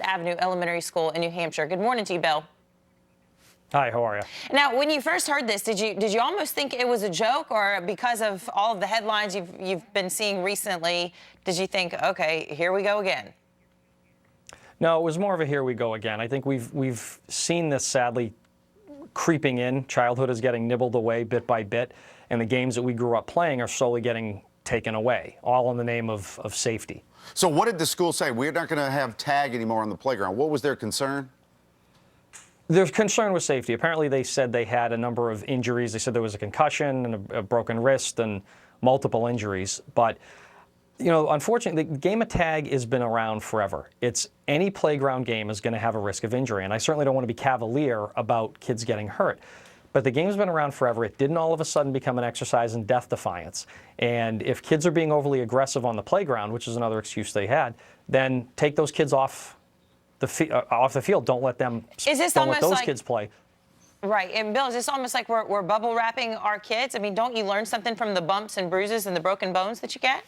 Avenue Elementary School in New Hampshire. Good morning to you, Bill. Hi, how are you? Now, when you first heard this, did you almost think it was a joke, or because of all of the headlines you've been seeing recently, did you think, okay, here we go again? No, it was more of a here we go again. I think we've seen this sadly creeping in. Childhood is getting nibbled away bit by bit, and the games that we grew up playing are slowly getting taken away, all in the name of safety. So what did the school say? We're not going to have tag anymore on the playground. What was their concern? Their concern was safety. Apparently they said they had a number of injuries. They said there was a concussion and a broken wrist and multiple injuries. But, you know, unfortunately, the game of tag has been around forever. It's any playground game is going to have a risk of injury. And I certainly don't want to be cavalier about kids getting hurt. But the game's been around forever. It didn't all of a sudden become an exercise in death defiance. And if kids are being overly aggressive on the playground, which is another excuse they had, then take those kids off the field. Don't let them. Don't let those kids play. Right, and Bill, is this almost like we're bubble wrapping our kids? I mean, don't you learn something from the bumps and bruises and the broken bones that you get?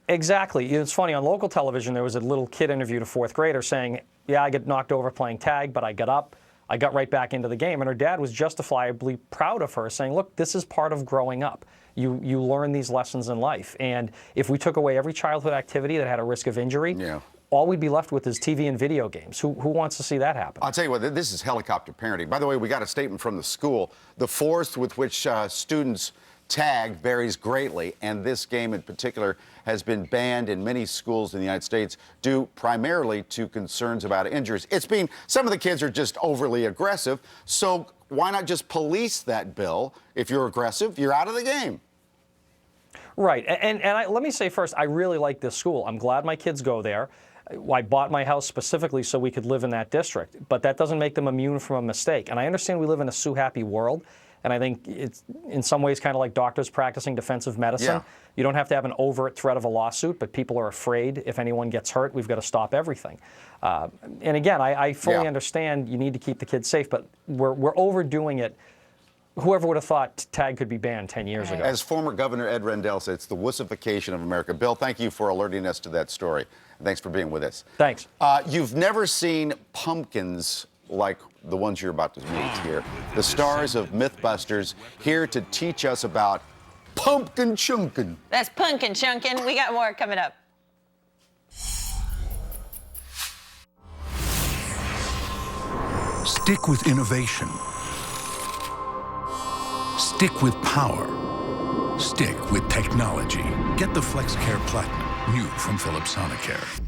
Exactly. It's funny, on local television, there was a little kid interviewed, a fourth grader, saying, yeah, I get knocked over playing tag, but I got up. I got right back into the game. And her dad was justifiably proud of her, saying, look, this is part of growing up. You learn these lessons in life. And if we took away every childhood activity that had a risk of injury, all we'd be left with is TV and video games. Who wants to see that happen? I'll tell you what, this is helicopter parenting. By the way, we got a statement from the school. The force with which students tag varies greatly, and this game in particular has been banned in many schools in the United States due primarily to concerns about injuries. Some of the kids are just overly aggressive, so why not just police that, Bill? If you're aggressive, you're out of the game. Right, and let me say first, I really like this school. I'm glad my kids go there. I bought my house specifically so we could live in that district, but that doesn't make them immune from a mistake. And I understand we live in a sue-happy world, and I think it's in some ways kind of like doctors practicing defensive medicine. Yeah. You don't have to have an overt threat of a lawsuit, but people are afraid if anyone gets hurt, we've got to stop everything. And again, I fully understand you need to keep the kids safe, but we're overdoing it. Whoever would have thought tag could be banned 10 years ago? As former Governor Ed Rendell said, it's the wussification of America. Bill, thank you for alerting us to that story. Thanks for being with us. Thanks. You've never seen pumpkins like the ones you're about to meet here. The stars of Mythbusters here to teach us about pumpkin chunkin'. That's pumpkin chunkin'. We got more coming up. Stick with innovation. Stick with power. Stick with technology. Get the FlexCare Platinum, new from Philips Sonicare.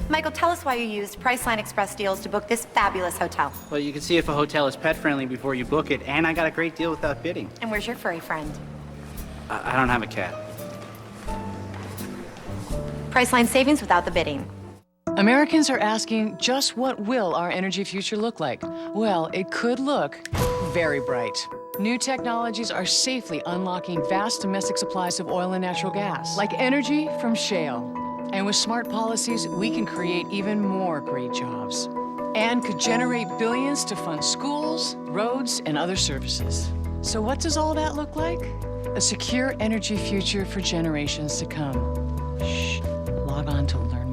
Michael, tell us why you used Priceline Express deals to book this fabulous hotel. Well, you can see if a hotel is pet-friendly before you book it, and I got a great deal without bidding. And where's your furry friend? I don't have a cat. Priceline savings without the bidding. Americans are asking, just what will our energy future look like? Well, it could look very bright. New technologies are safely unlocking vast domestic supplies of oil and natural gas, like energy from shale. And with smart policies, we can create even more great jobs and could generate billions to fund schools, roads, and other services. So what does all that look like? A secure energy future for generations to come. Shh, log on to learn.